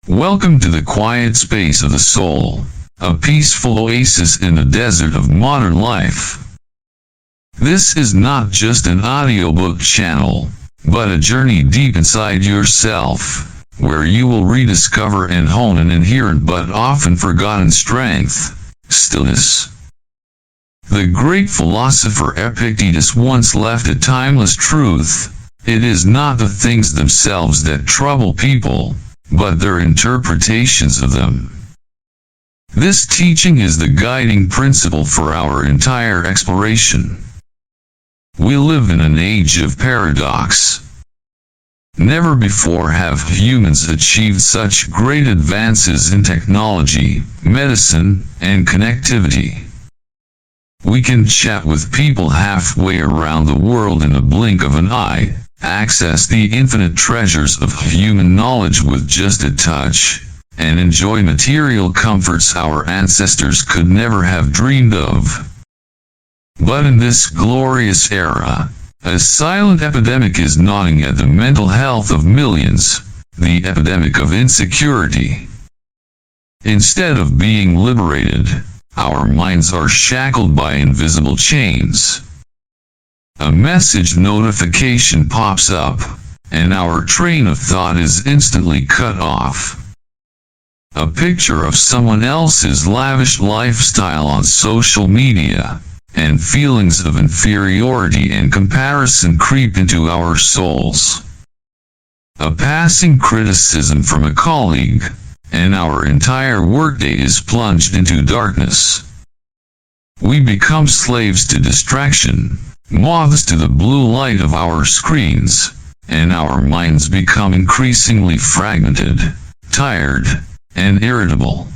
Welcome to the quiet space of the soul, a peaceful oasis in the desert of modern life. This is not just an audiobook channel, but a journey deep inside yourself, where you will rediscover and hone an inherent but often forgotten strength, stillness. The great philosopher Epictetus once left a timeless truth: it is not the things themselves that trouble people, but their interpretations of them. This teaching is the guiding principle for our entire exploration. We live in an age of paradox. Never before have humans achieved such great advances in technology, medicine, and connectivity. We can chat with people halfway around the world in a blink of an eye, access the infinite treasures of human knowledge with just a touch, and enjoy material comforts our ancestors could never have dreamed of. But in this glorious era, a silent epidemic is gnawing at the mental health of millions, the epidemic of insecurity. Instead of being liberated, our minds are shackled by invisible chains. A message notification pops up, and our train of thought is instantly cut off. A picture of someone else's lavish lifestyle on social media, and feelings of inferiority and comparison creep into our souls. A passing criticism from a colleague, and our entire workday is plunged into darkness. We become slaves to distraction, moths to the blue light of our screens, and our minds become increasingly fragmented, tired, and irritable.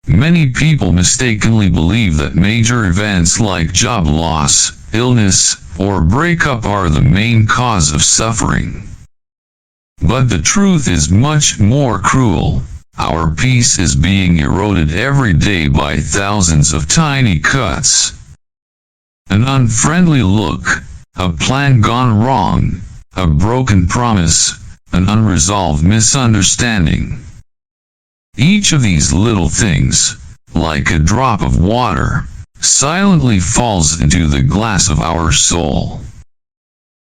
Many people mistakenly believe that major events like job loss, illness, or breakup are the main cause of suffering. But the truth is much more cruel. Our peace is being eroded every day by thousands of tiny cuts. An unfriendly look, a plan gone wrong, a broken promise, an unresolved misunderstanding. Each of these little things, like a drop of water, silently falls into the glass of our soul.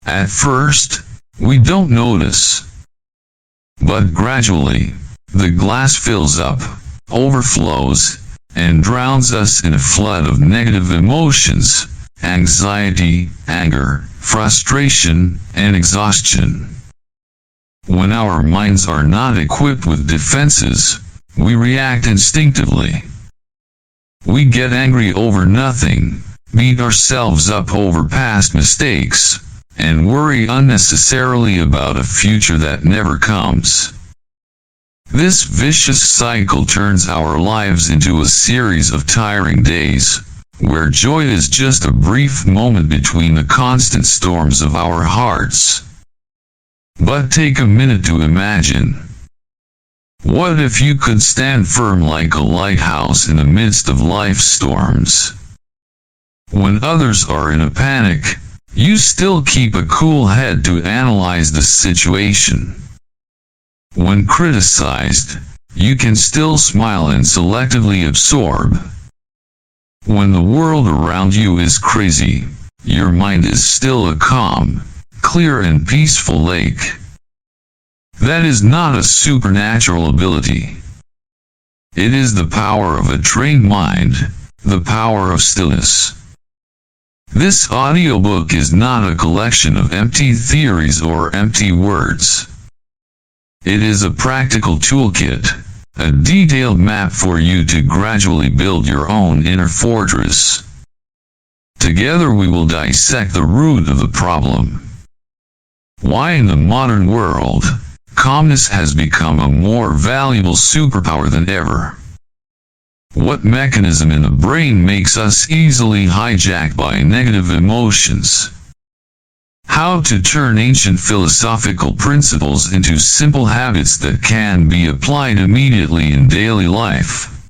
At first, we don't notice. But gradually, the glass fills up, overflows, and drowns us in a flood of negative emotions, anxiety, anger, frustration, and exhaustion. When our minds are not equipped with defenses, we react instinctively. We get angry over nothing, beat ourselves up over past mistakes, and worry unnecessarily about a future that never comes. This vicious cycle turns our lives into a series of tiring days, where joy is just a brief moment between the constant storms of our hearts. But take a minute to imagine. What if you could stand firm like a lighthouse in the midst of life's storms? When others are in a panic, you still keep a cool head to analyze the situation. When criticized, you can still smile and selectively absorb. When the world around you is crazy, your mind is still a calm, clear and peaceful lake. That is not a supernatural ability. It is the power of a trained mind, the power of stillness. This audiobook is not a collection of empty theories or empty words. It is a practical toolkit, a detailed map for you to gradually build your own inner fortress. Together we will dissect the root of the problem. Why in the modern world, calmness has become a more valuable superpower than ever. What mechanism in the brain makes us easily hijacked by negative emotions? How to turn ancient philosophical principles into simple habits that can be applied immediately in daily life.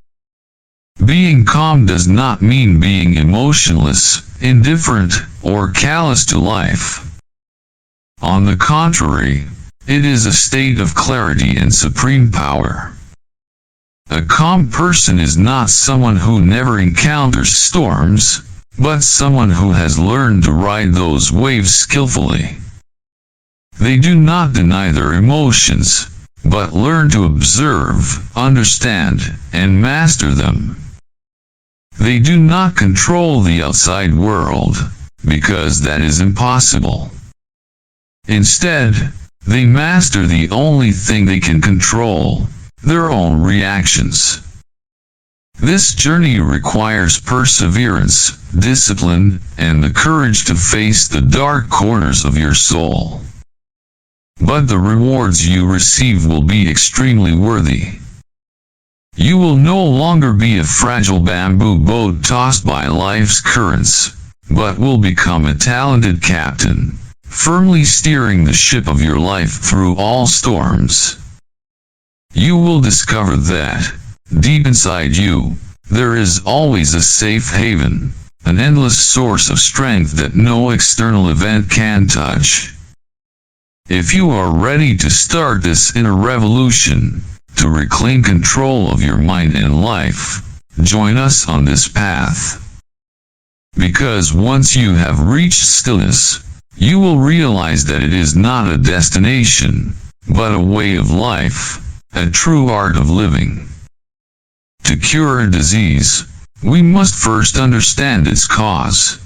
Being calm does not mean being emotionless, indifferent, or callous to life. On the contrary, It is a state of clarity and supreme power. A calm person is not someone who never encounters storms, but someone who has learned to ride those waves skillfully. They do not deny their emotions, but learn to observe, understand, and master them. They do not control the outside world, because that is impossible. Instead, they master the only thing they can control, their own reactions. This journey requires perseverance, discipline, and the courage to face the dark corners of your soul. But the rewards you receive will be extremely worthy. You will no longer be a fragile bamboo boat tossed by life's currents, but will become a talented captain, firmly steering the ship of your life through all storms. You will discover that, deep inside you, there is always a safe haven, an endless source of strength that no external event can touch. If you are ready to start this inner revolution, to reclaim control of your mind and life, join us on this path. Because once you have reached stillness, you will realize that it is not a destination, but a way of life, a true art of living. To cure a disease, we must first understand its cause.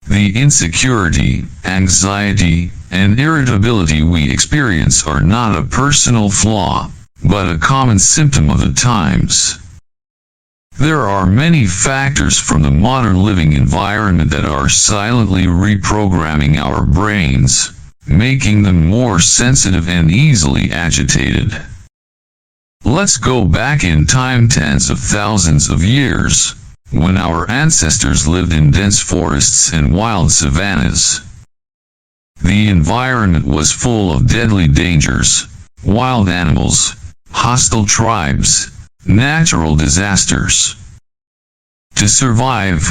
The insecurity, anxiety, and irritability we experience are not a personal flaw, but a common symptom of the times. There are many factors from the modern living environment that are silently reprogramming our brains, making them more sensitive and easily agitated. Let's go back in time tens of thousands of years, when our ancestors lived in dense forests and wild savannas. The environment was full of deadly dangers, wild animals, hostile tribes, natural disasters. To survive,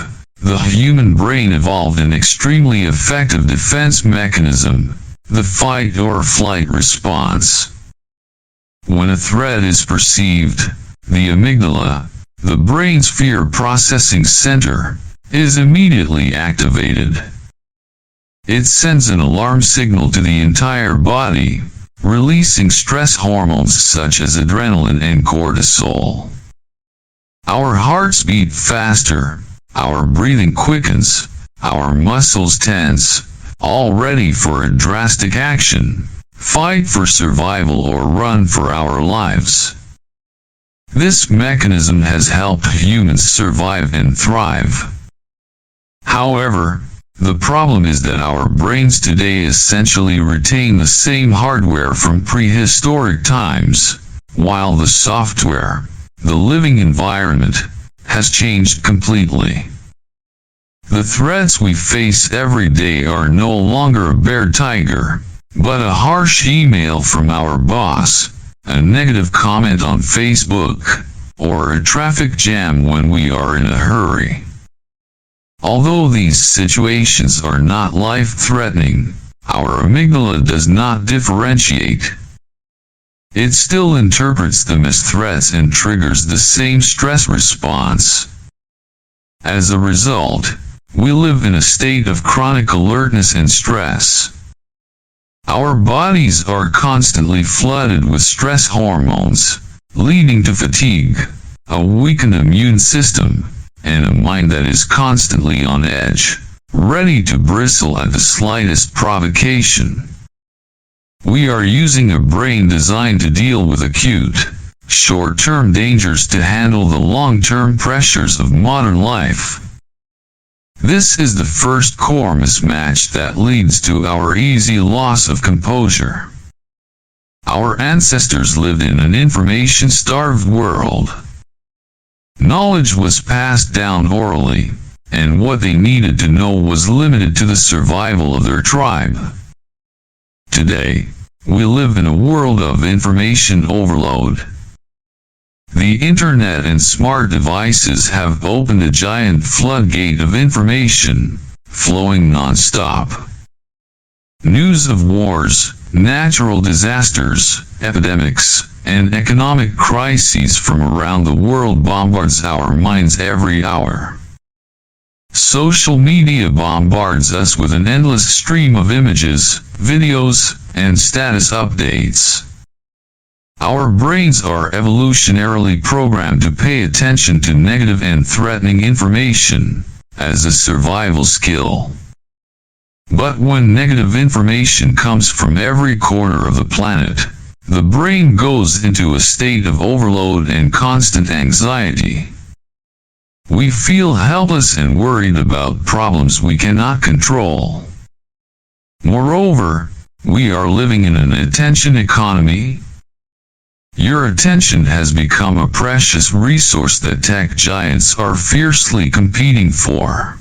the human brain evolved an extremely effective defense mechanism, the fight or flight response. When a threat is perceived, the amygdala, the brain's fear processing center, is immediately activated. It sends an alarm signal to the entire body, releasing stress hormones such as adrenaline and cortisol. Our hearts beat faster, our breathing quickens, our muscles tense, all ready for a drastic action, fight for survival or run for our lives. This mechanism has helped humans survive and thrive. However, the problem is that our brains today essentially retain the same hardware from prehistoric times, while the software, the living environment, has changed completely. The threats we face every day are no longer a bear tiger, but a harsh email from our boss, a negative comment on Facebook, or a traffic jam when we are in a hurry. Although these situations are not life-threatening, our amygdala does not differentiate. It still interprets them as threats and triggers the same stress response. As a result, we live in a state of chronic alertness and stress. Our bodies are constantly flooded with stress hormones, leading to fatigue, a weakened immune system, and a mind that is constantly on edge, ready to bristle at the slightest provocation. We are using a brain designed to deal with acute, short-term dangers to handle the long-term pressures of modern life. This is the first core mismatch that leads to our easy loss of composure. Our ancestors lived in an information-starved world. Knowledge was passed down orally, and what they needed to know was limited to the survival of their tribe. Today, we live in a world of information overload. The internet and smart devices have opened a giant floodgate of information, flowing non-stop. News of wars, natural disasters, epidemics, and economic crises from around the world bombards our minds every hour. Social media bombards us with an endless stream of images, videos, and status updates. Our brains are evolutionarily programmed to pay attention to negative and threatening information as a survival skill. But when negative information comes from every corner of the planet, the brain goes into a state of overload and constant anxiety. We feel helpless and worried about problems we cannot control. Moreover, we are living in an attention economy. Your attention has become a precious resource that tech giants are fiercely competing for.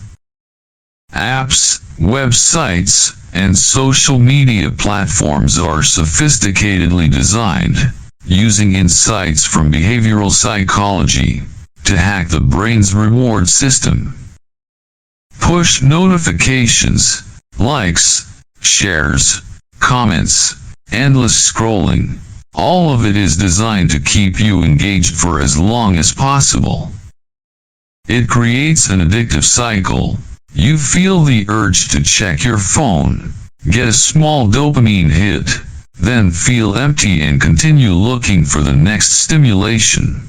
Apps, websites, and social media platforms are sophisticatedly designed, using insights from behavioral psychology, to hack the brain's reward system. Push notifications, likes, shares, comments, endless scrolling, all of it is designed to keep you engaged for as long as possible. It creates an addictive cycle. You feel the urge to check your phone, get a small dopamine hit, then feel empty and continue looking for the next stimulation.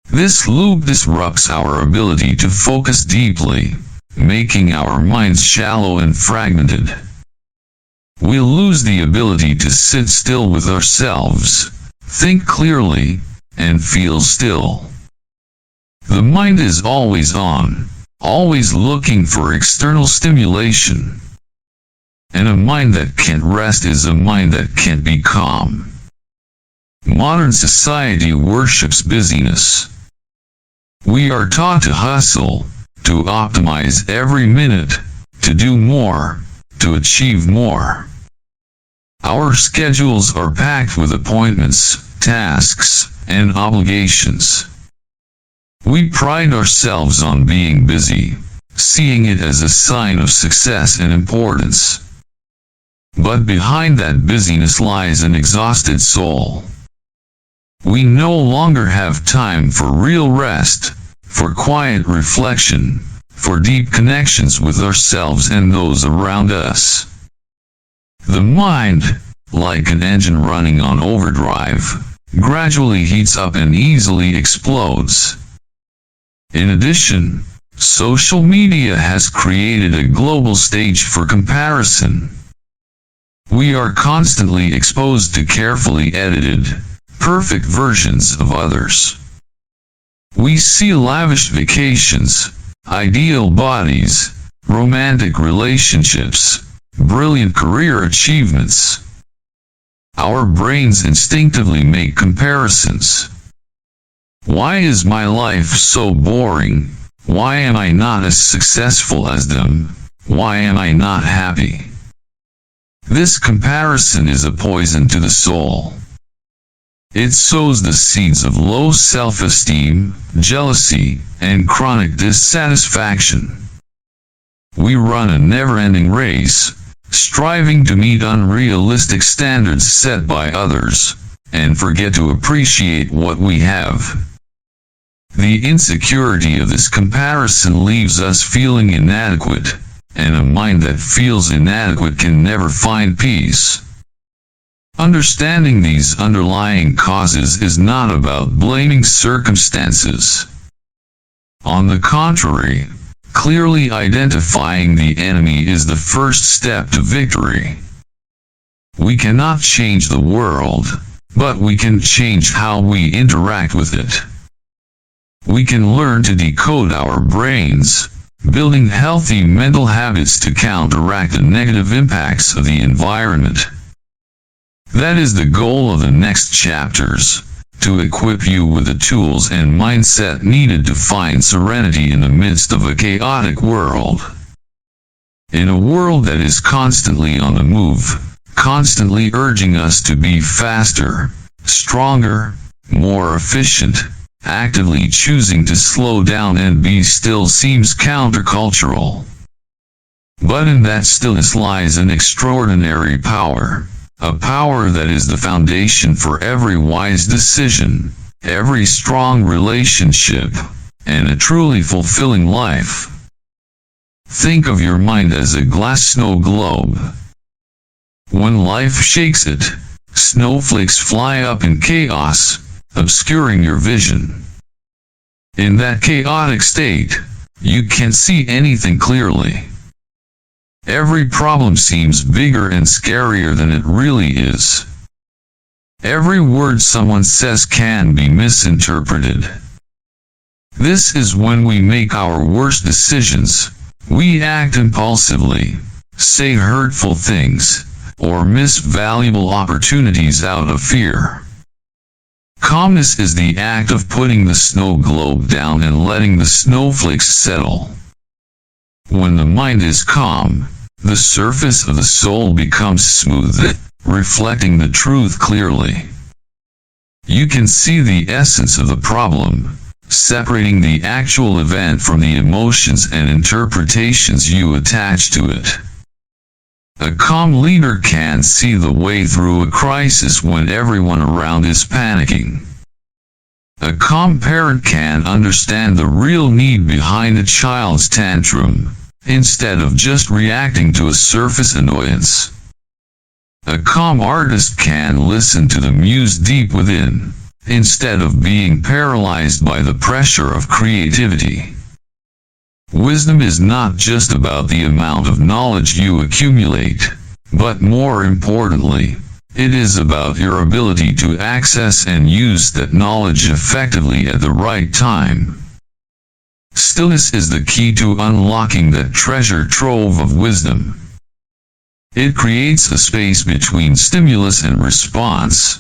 This loop disrupts our ability to focus deeply, making our minds shallow and fragmented. We lose the ability to sit still with ourselves, think clearly, and feel still. The mind is always on, always looking for external stimulation. And a mind that can't rest is a mind that can't be calm. Modern society worships busyness. We are taught to hustle, to optimize every minute, to do more, to achieve more. Our schedules are packed with appointments, tasks, and obligations. We pride ourselves on being busy, seeing it as a sign of success and importance. But behind that busyness lies an exhausted soul. We no longer have time for real rest, for quiet reflection, for deep connections with ourselves and those around us. The mind, like an engine running on overdrive, gradually heats up and easily explodes. In addition, social media has created a global stage for comparison. We are constantly exposed to carefully edited, perfect versions of others. We see lavish vacations, ideal bodies, romantic relationships, brilliant career achievements. Our brains instinctively make comparisons. Why is my life so boring? Why am I not as successful as them? Why am I not happy? This comparison is a poison to the soul. It sows the seeds of low self-esteem, jealousy, and chronic dissatisfaction. We run a never-ending race, striving to meet unrealistic standards set by others, and forget to appreciate what we have. The insecurity of this comparison leaves us feeling inadequate, and a mind that feels inadequate can never find peace. Understanding these underlying causes is not about blaming circumstances. On the contrary, clearly identifying the enemy is the first step to victory. We cannot change the world, but we can change how we interact with it. We can learn to decode our brains, building healthy mental habits to counteract the negative impacts of the environment. That is the goal of the next chapters, to equip you with the tools and mindset needed to find serenity in the midst of a chaotic world. In a world that is constantly on the move, constantly urging us to be faster, stronger, more efficient, actively choosing to slow down and be still seems countercultural. But in that stillness lies an extraordinary power, a power that is the foundation for every wise decision, every strong relationship, and a truly fulfilling life. Think of your mind as a glass snow globe. When life shakes it, snowflakes fly up in chaos, obscuring your vision. In that chaotic state, you can't see anything clearly. Every problem seems bigger and scarier than it really is. Every word someone says can be misinterpreted. This is when we make our worst decisions. We act impulsively, say hurtful things, or miss valuable opportunities out of fear. Calmness is the act of putting the snow globe down and letting the snowflakes settle. When the mind is calm, the surface of the soul becomes smooth, reflecting the truth clearly. You can see the essence of the problem, separating the actual event from the emotions and interpretations you attach to it. A calm leader can see the way through a crisis when everyone around is panicking. A calm parent can understand the real need behind a child's tantrum, instead of just reacting to a surface annoyance. A calm artist can listen to the muse deep within, instead of being paralyzed by the pressure of creativity. Wisdom is not just about the amount of knowledge you accumulate, but more importantly, it is about your ability to access and use that knowledge effectively at the right time. Stillness is the key to unlocking that treasure trove of wisdom. It creates a space between stimulus and response.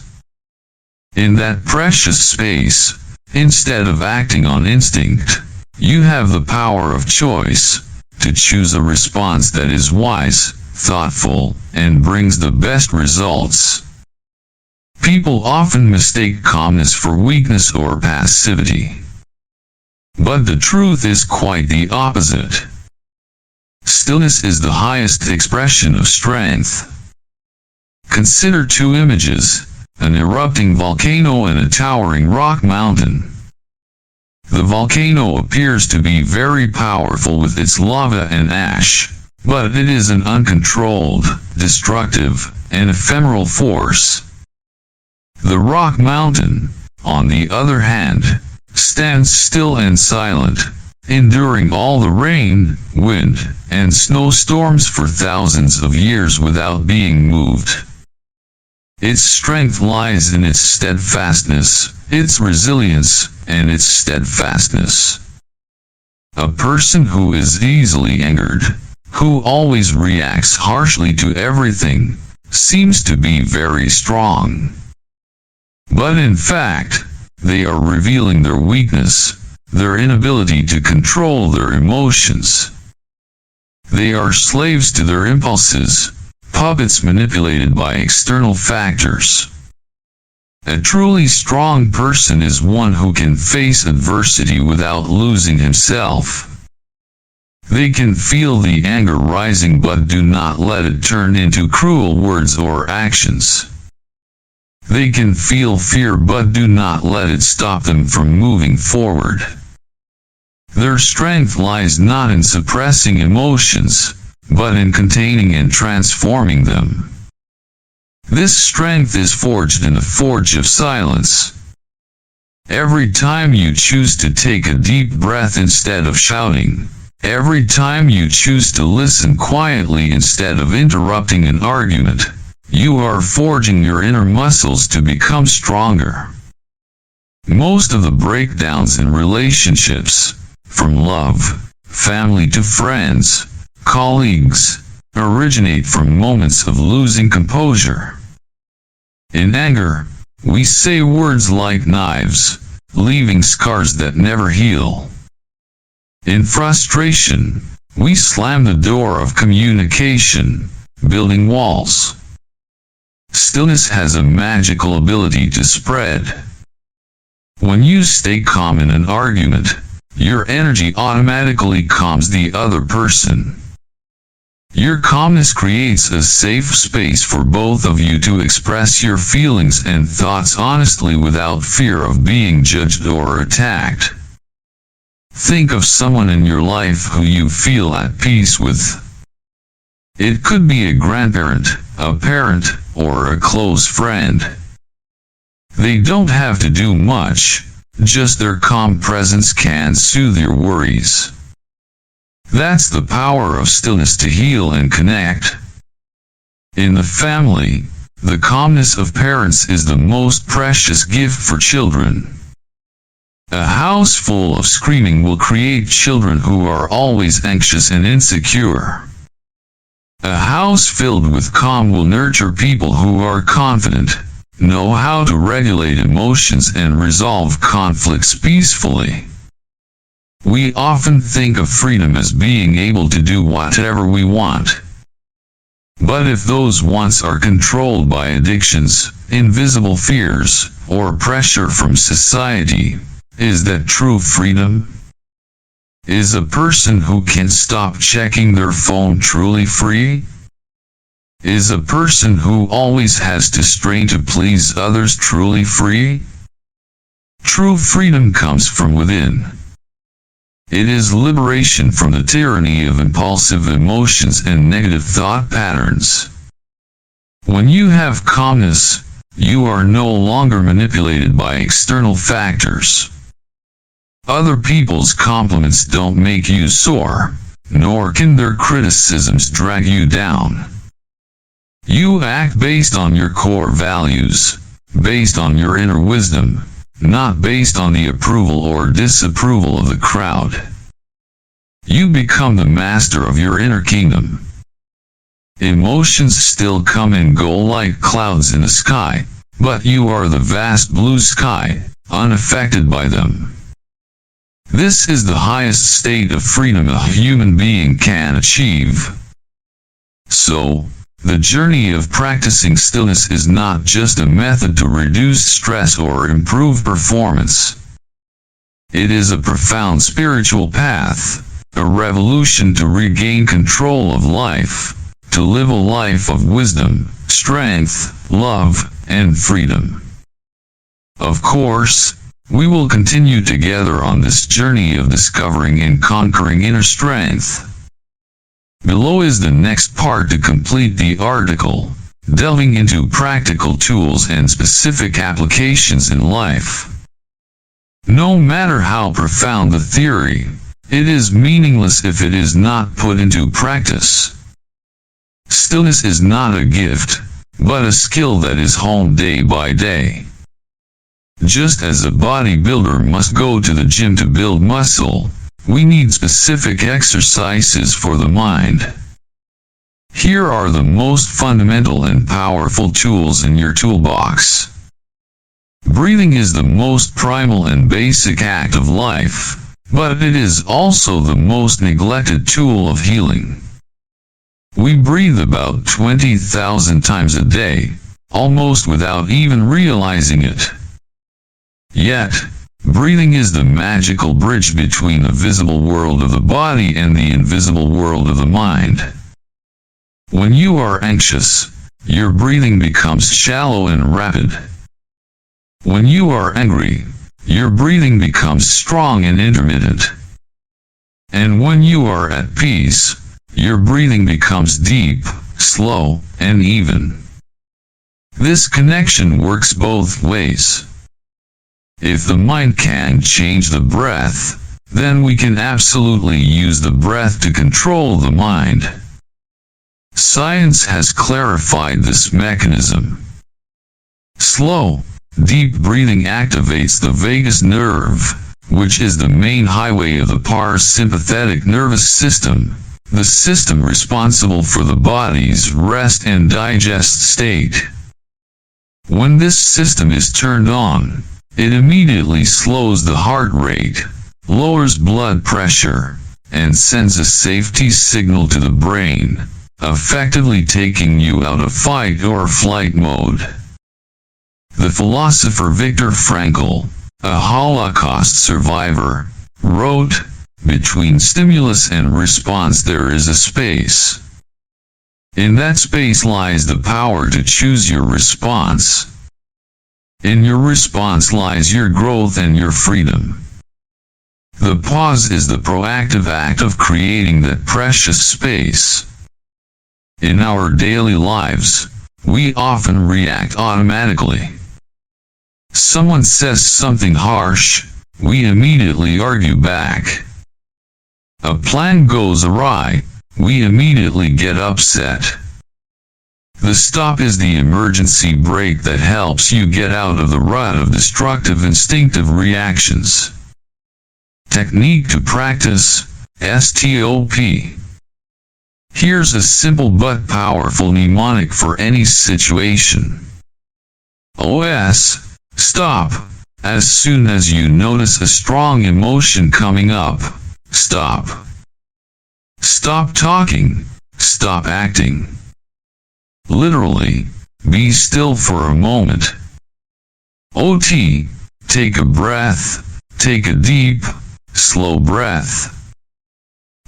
In that precious space, instead of acting on instinct, you have the power of choice, to choose a response that is wise, thoughtful, and brings the best results. People often mistake calmness for weakness or passivity. But the truth is quite the opposite. Stillness is the highest expression of strength. Consider two images, an erupting volcano and a towering rock mountain. The volcano appears to be very powerful with its lava and ash, but it is an uncontrolled, destructive, and ephemeral force. The rock mountain, on the other hand, stands still and silent, enduring all the rain, wind, and snowstorms for thousands of years without being moved. Its strength lies in its steadfastness, its resilience, and its steadfastness. A person who is easily angered, who always reacts harshly to everything, seems to be very strong. But in fact, they are revealing their weakness, their inability to control their emotions. They are slaves to their impulses, puppets manipulated by external factors. A truly strong person is one who can face adversity without losing himself. They can feel the anger rising but do not let it turn into cruel words or actions. They can feel fear but do not let it stop them from moving forward. Their strength lies not in suppressing emotions, but in containing and transforming them. This strength is forged in the forge of silence. Every time you choose to take a deep breath instead of shouting, every time you choose to listen quietly instead of interrupting an argument, you are forging your inner muscles to become stronger. Most of the breakdowns in relationships, from love, family to friends, colleagues, originate from moments of losing composure. In anger, we say words like knives, leaving scars that never heal. In frustration, we slam the door of communication, building walls. Stillness has a magical ability to spread. When you stay calm in an argument, your energy automatically calms the other person. Your calmness creates a safe space for both of you to express your feelings and thoughts honestly without fear of being judged or attacked. Think of someone in your life who you feel at peace with. It could be a grandparent, a parent, or a close friend. They don't have to do much, just their calm presence can soothe your worries. That's the power of stillness to heal and connect. In the family, the calmness of parents is the most precious gift for children. A house full of screaming will create children who are always anxious and insecure. A house filled with calm will nurture people who are confident, know how to regulate emotions and resolve conflicts peacefully. We often think of freedom as being able to do whatever we want. But if those wants are controlled by addictions, invisible fears, or pressure from society, is that true freedom? Is a person who can stop checking their phone truly free? Is a person who always has to strain to please others truly free? True freedom comes from within. It is liberation from the tyranny of impulsive emotions and negative thought patterns. When you have calmness, you are no longer manipulated by external factors. Other people's compliments don't make you soar, nor can their criticisms drag you down. You act based on your core values, based on your inner wisdom, not based on the approval or disapproval of the crowd. You become the master of your inner kingdom. Emotions still come and go like clouds in the sky, but you are the vast blue sky, unaffected by them. This is the highest state of freedom a human being can achieve. So, the journey of practicing stillness is not just a method to reduce stress or improve performance. It is a profound spiritual path, a revolution to regain control of life, to live a life of wisdom, strength, love, and freedom. Of course, we will continue together on this journey of discovering and conquering inner strength. Below is the next part to complete the article, delving into practical tools and specific applications in life. No matter how profound the theory, it is meaningless if it is not put into practice. Stillness is not a gift, but a skill that is honed day by day. Just as a bodybuilder must go to the gym to build muscle, we need specific exercises for the mind. Here are the most fundamental and powerful tools in your toolbox. Breathing is the most primal and basic act of life, but it is also the most neglected tool of healing. We breathe about 20,000 times a day, almost without even realizing it. Yet, breathing is the magical bridge between the visible world of the body and the invisible world of the mind. When you are anxious, your breathing becomes shallow and rapid. When you are angry, your breathing becomes strong and intermittent. And when you are at peace, your breathing becomes deep, slow, and even. This connection works both ways. If the mind can change the breath, then we can absolutely use the breath to control the mind. Science has clarified this mechanism. Slow, deep breathing activates the vagus nerve, which is the main highway of the parasympathetic nervous system, the system responsible for the body's rest and digest state. When this system is turned on, it immediately slows the heart rate, lowers blood pressure, and sends a safety signal to the brain, effectively taking you out of fight or flight mode. The philosopher Viktor Frankl, a Holocaust survivor, wrote, "Between stimulus and response there is a space. In that space lies the power to choose your response. In your response lies your growth and your freedom. The pause is the proactive act of creating that precious space. In our daily lives, we often react automatically. Someone says something harsh, we immediately argue back. A plan goes awry, we immediately get upset. The stop is the emergency brake that helps you get out of the rut of destructive instinctive reactions. Technique to practice, STOP. Here's a simple but powerful mnemonic for any situation. OS, stop. As soon as you notice a strong emotion coming up, stop. Stop talking, stop acting. Literally, be still for a moment. OT, take a breath, take a deep, slow breath.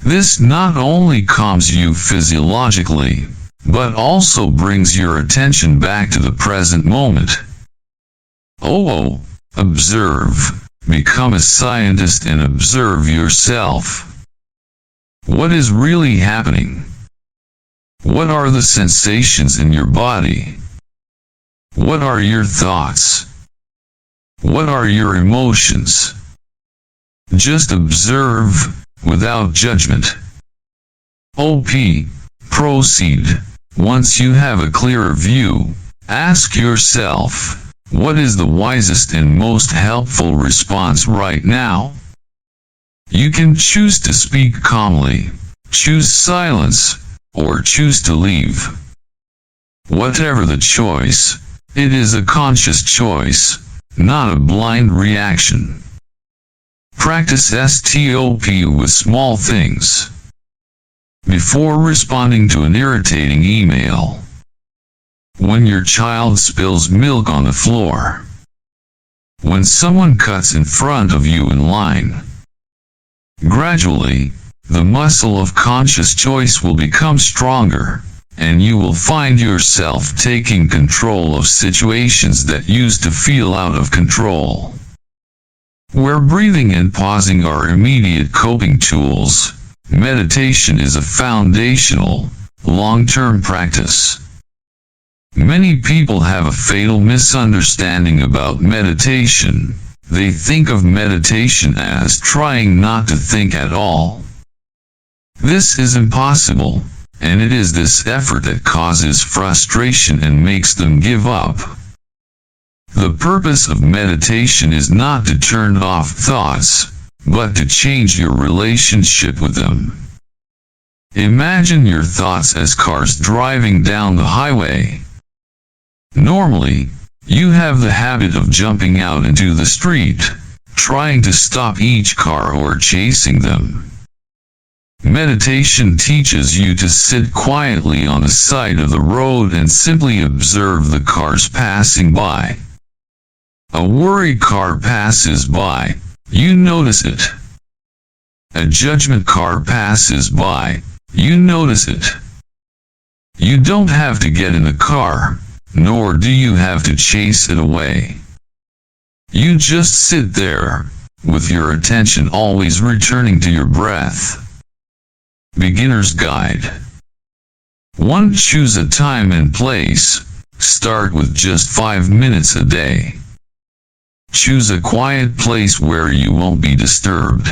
This not only calms you physiologically, but also brings your attention back to the present moment. OO, observe. Become a scientist and observe yourself. What is really happening? What are the sensations in your body? What are your thoughts? What are your emotions? Just observe, without judgment. OP, proceed. Once you have a clearer view, ask yourself, what is the wisest and most helpful response right now? You can choose to speak calmly, choose silence, or choose to leave. Whatever the choice, it is a conscious choice, not a blind reaction. Practice STOP with small things. Before responding to an irritating email. When your child spills milk on the floor. When someone cuts in front of you in line. Gradually, the muscle of conscious choice will become stronger, and you will find yourself taking control of situations that used to feel out of control. Where breathing and pausing are immediate coping tools, meditation is a foundational, long-term practice. Many people have a fatal misunderstanding about meditation. They think of meditation as trying not to think at all. This is impossible, and it is this effort that causes frustration and makes them give up. The purpose of meditation is not to turn off thoughts, but to change your relationship with them. Imagine your thoughts as cars driving down the highway. Normally, you have the habit of jumping out into the street, trying to stop each car or chasing them. Meditation teaches you to sit quietly on the side of the road and simply observe the cars passing by. A worried car passes by, you notice it. A judgment car passes by, you notice it. You don't have to get in the car, nor do you have to chase it away. You just sit there, with your attention always returning to your breath. Beginner's Guide. 1. Choose a time and place. Start with just 5 minutes a day. Choose a quiet place where you won't be disturbed.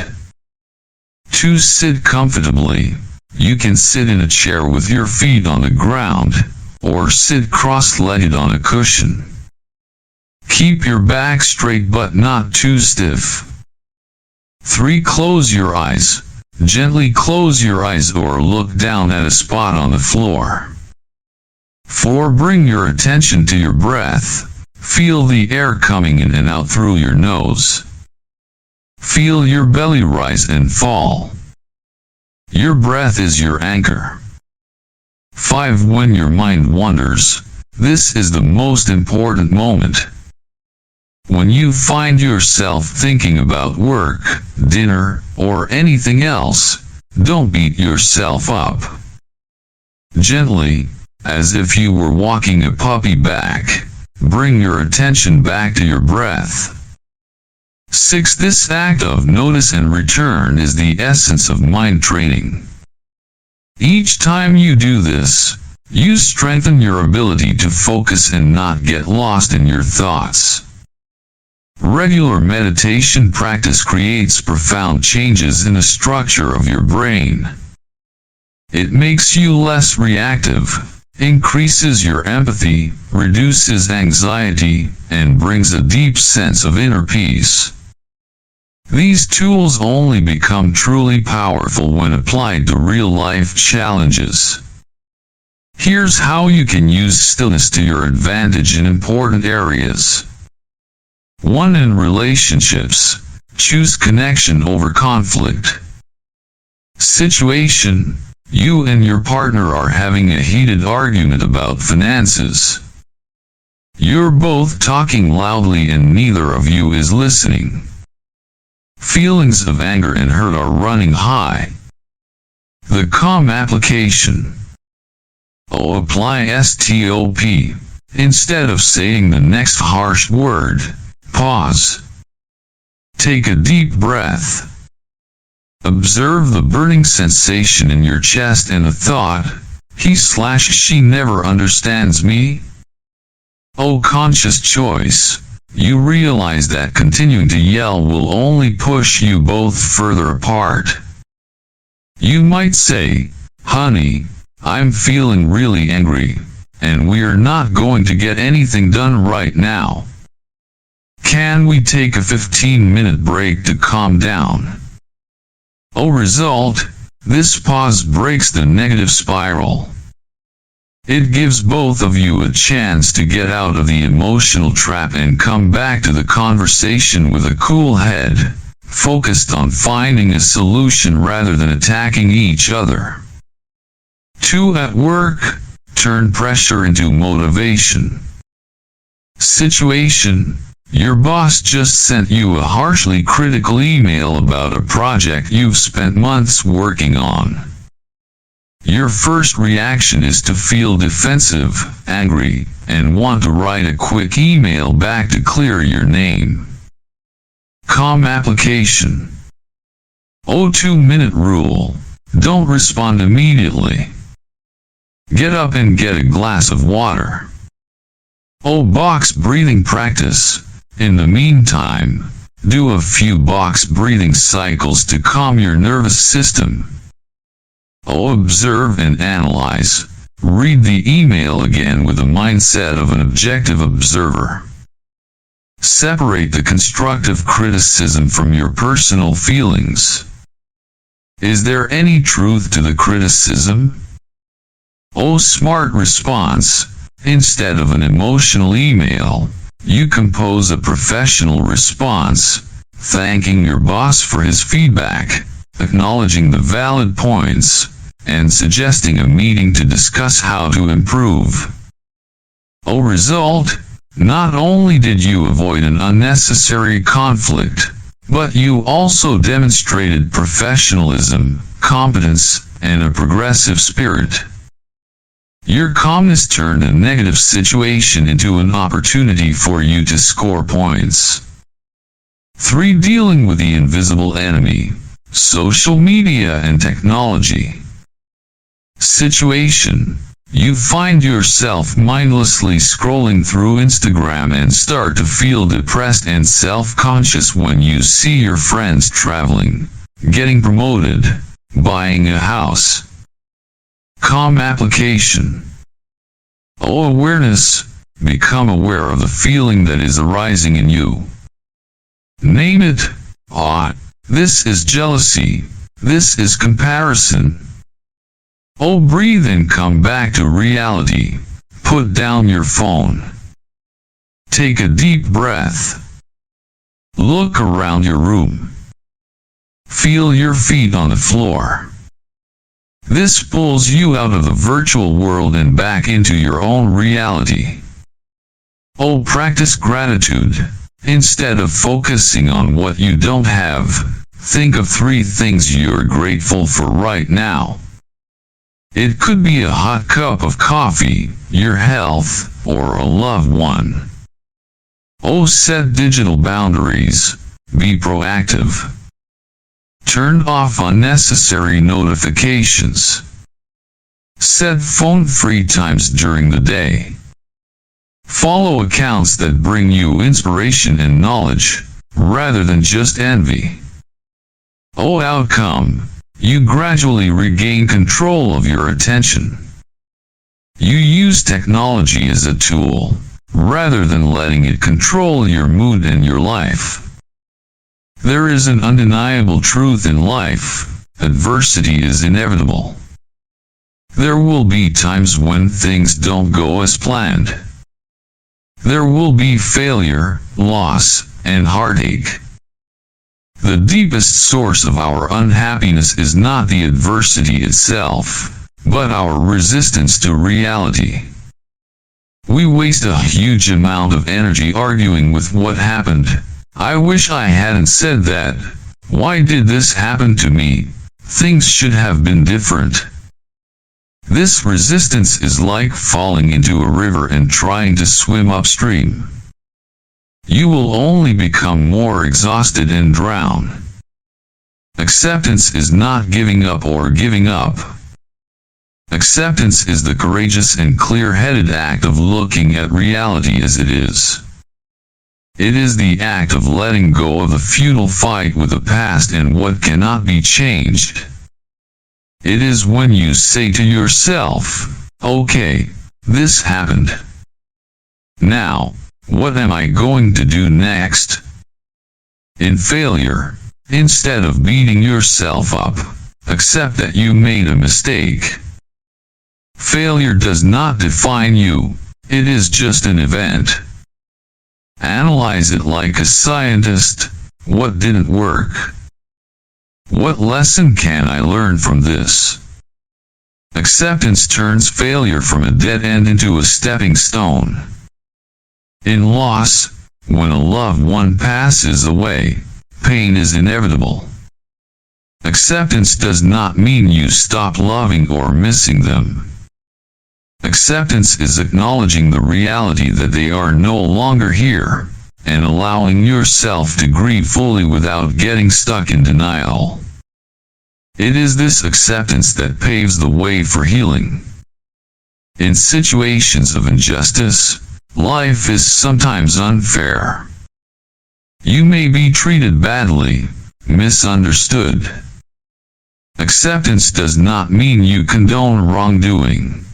2. Sit comfortably. You can sit in a chair with your feet on the ground, or sit cross-legged on a cushion. Keep your back straight but not too stiff. 3. Close your eyes. Gently close your eyes or look down at a spot on the floor. 4. Bring your attention to your breath. Feel the air coming in and out through your nose. Feel your belly rise and fall. Your breath is your anchor. 5. When your mind wanders, this is the most important moment. When you find yourself thinking about work, dinner, or anything else, don't beat yourself up. Gently, as if you were walking a puppy back, bring your attention back to your breath. 6. This act of notice and return is the essence of mind training. Each time you do this, you strengthen your ability to focus and not get lost in your thoughts. Regular meditation practice creates profound changes in the structure of your brain. It makes you less reactive, increases your empathy, reduces anxiety, and brings a deep sense of inner peace. These tools only become truly powerful when applied to real-life challenges. Here's how you can use stillness to your advantage in important areas. 1. In relationships, choose connection over conflict. Situation: you and your partner are having a heated argument about finances. You're both talking loudly and neither of you is listening. Feelings of anger and hurt are running high. The calm application. Apply STOP. Instead of saying the next harsh word, pause. Take a deep breath. Observe the burning sensation in your chest and the thought, he/she never understands me. Conscious choice. You realize that continuing to yell will only push you both further apart. You might say, honey, I'm feeling really angry, and we're not going to get anything done right now. Can we take a 15-minute break to calm down? Result, this pause breaks the negative spiral. It gives both of you a chance to get out of the emotional trap and come back to the conversation with a cool head, focused on finding a solution rather than attacking each other. 2. At work, turn pressure into motivation. Situation: your boss just sent you a harshly critical email about a project you've spent months working on. Your first reaction is to feel defensive, angry, and want to write a quick email back to clear your name. Calm application. 2-minute rule. Don't respond immediately. Get up and get a glass of water. Box breathing practice. In the meantime, do a few box breathing cycles to calm your nervous system. Observe and analyze. Read the email again with the mindset of an objective observer. Separate the constructive criticism from your personal feelings. Is there any truth to the criticism? Smart response. Instead of an emotional email, you compose a professional response, thanking your boss for his feedback, acknowledging the valid points, and suggesting a meeting to discuss how to improve. Result: not only did you avoid an unnecessary conflict, but you also demonstrated professionalism, competence, and a progressive spirit. Your calmness turned a negative situation into an opportunity for you to score points. 3. Dealing with the invisible enemy: social media and technology. Situation: you find yourself mindlessly scrolling through Instagram and start to feel depressed and self-conscious when you see your friends traveling, getting promoted, buying a house. Calm application. Awareness. Become aware of the feeling that is arising in you. Name it. This is jealousy. This is comparison. Breathe and come back to reality. Put down your phone. Take a deep breath. Look around your room. Feel your feet on the floor. This pulls you out of the virtual world and back into your own reality. Practice gratitude. Instead of focusing on what you don't have, think of 3 things you're grateful for right now. It could be a hot cup of coffee, your health, or a loved one. Oh, set digital boundaries. Be proactive. Turn off unnecessary notifications. Set phone-free times during the day. Follow accounts that bring you inspiration and knowledge, rather than just envy. Oh, outcome. You gradually regain control of your attention. You use technology as a tool, rather than letting it control your mood and your life. There is an undeniable truth in life. Adversity is inevitable. There will be times when things don't go as planned. There will be failure, loss, and heartache. The deepest source of our unhappiness is not the adversity itself, but our resistance to reality. We waste a huge amount of energy arguing with what happened. I wish I hadn't said that. Why did this happen to me? Things should have been different. This resistance is like falling into a river and trying to swim upstream. You will only become more exhausted and drown. Acceptance is not giving up or giving up. Acceptance is the courageous and clear-headed act of looking at reality as it is. It is the act of letting go of the futile fight with the past and what cannot be changed. It is when you say to yourself, okay, this happened. Now, what am I going to do next? In failure, instead of beating yourself up, accept that you made a mistake. Failure does not define you, it is just an event. Analyze it like a scientist. What didn't work? What lesson can I learn from this? Acceptance turns failure from a dead end into a stepping stone. In loss, when a loved one passes away, pain is inevitable. Acceptance does not mean you stop loving or missing them. Acceptance is acknowledging the reality that they are no longer here, and allowing yourself to grieve fully without getting stuck in denial. It is this acceptance that paves the way for healing. In situations of injustice, life is sometimes unfair. You may be treated badly, misunderstood. Acceptance does not mean you condone wrongdoing.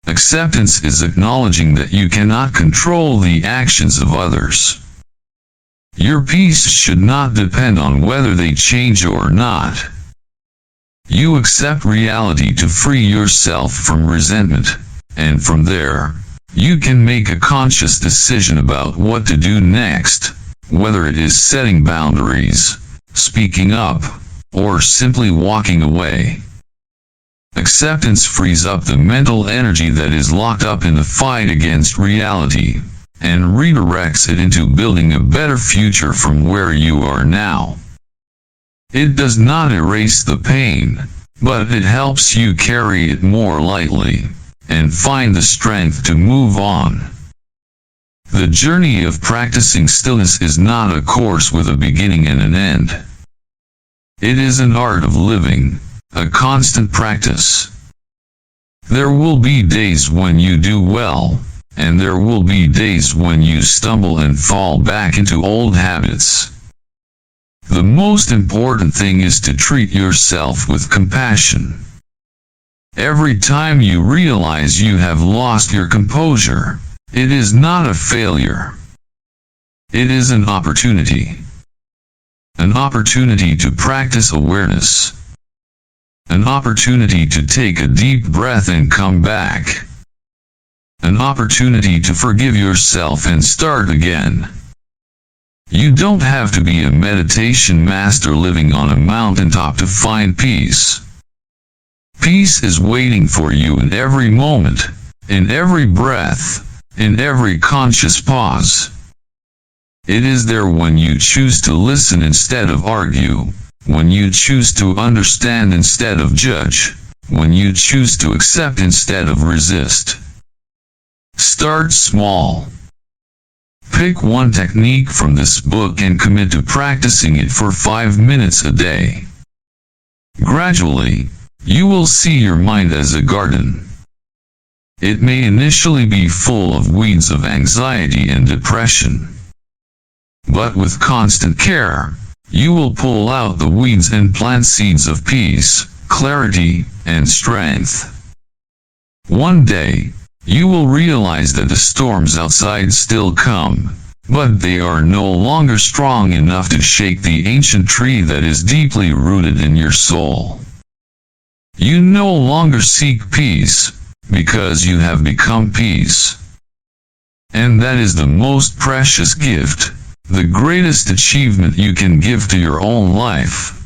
Acceptance is acknowledging that you cannot control the actions of others. Your peace should not depend on whether they change or not. You accept reality to free yourself from resentment, and from there, you can make a conscious decision about what to do next, whether it is setting boundaries, speaking up, or simply walking away. Acceptance frees up the mental energy that is locked up in the fight against reality, and redirects it into building a better future from where you are now. It does not erase the pain, but it helps you carry it more lightly, and find the strength to move on. The journey of practicing stillness is not a course with a beginning and an end. It is an art of living, a constant practice. There will be days when you do well, and there will be days when you stumble and fall back into old habits. The most important thing is to treat yourself with compassion. Every time you realize you have lost your composure, it is not a failure. It is an opportunity. An opportunity to practice awareness. An opportunity to take a deep breath and come back. An opportunity to forgive yourself and start again. You don't have to be a meditation master living on a mountaintop to find peace. Peace is waiting for you in every moment, in every breath, in every conscious pause. It is there when you choose to listen instead of argue, when you choose to understand instead of judge, when you choose to accept instead of resist. Start small. Pick one technique from this book and commit to practicing it for 5 minutes a day. Gradually, you will see your mind as a garden. It may initially be full of weeds of anxiety and depression. But with constant care, you will pull out the weeds and plant seeds of peace, clarity, and strength. One day, you will realize that the storms outside still come, but they are no longer strong enough to shake the ancient tree that is deeply rooted in your soul. You no longer seek peace, because you have become peace. And that is the most precious gift, the greatest achievement you can give to your own life.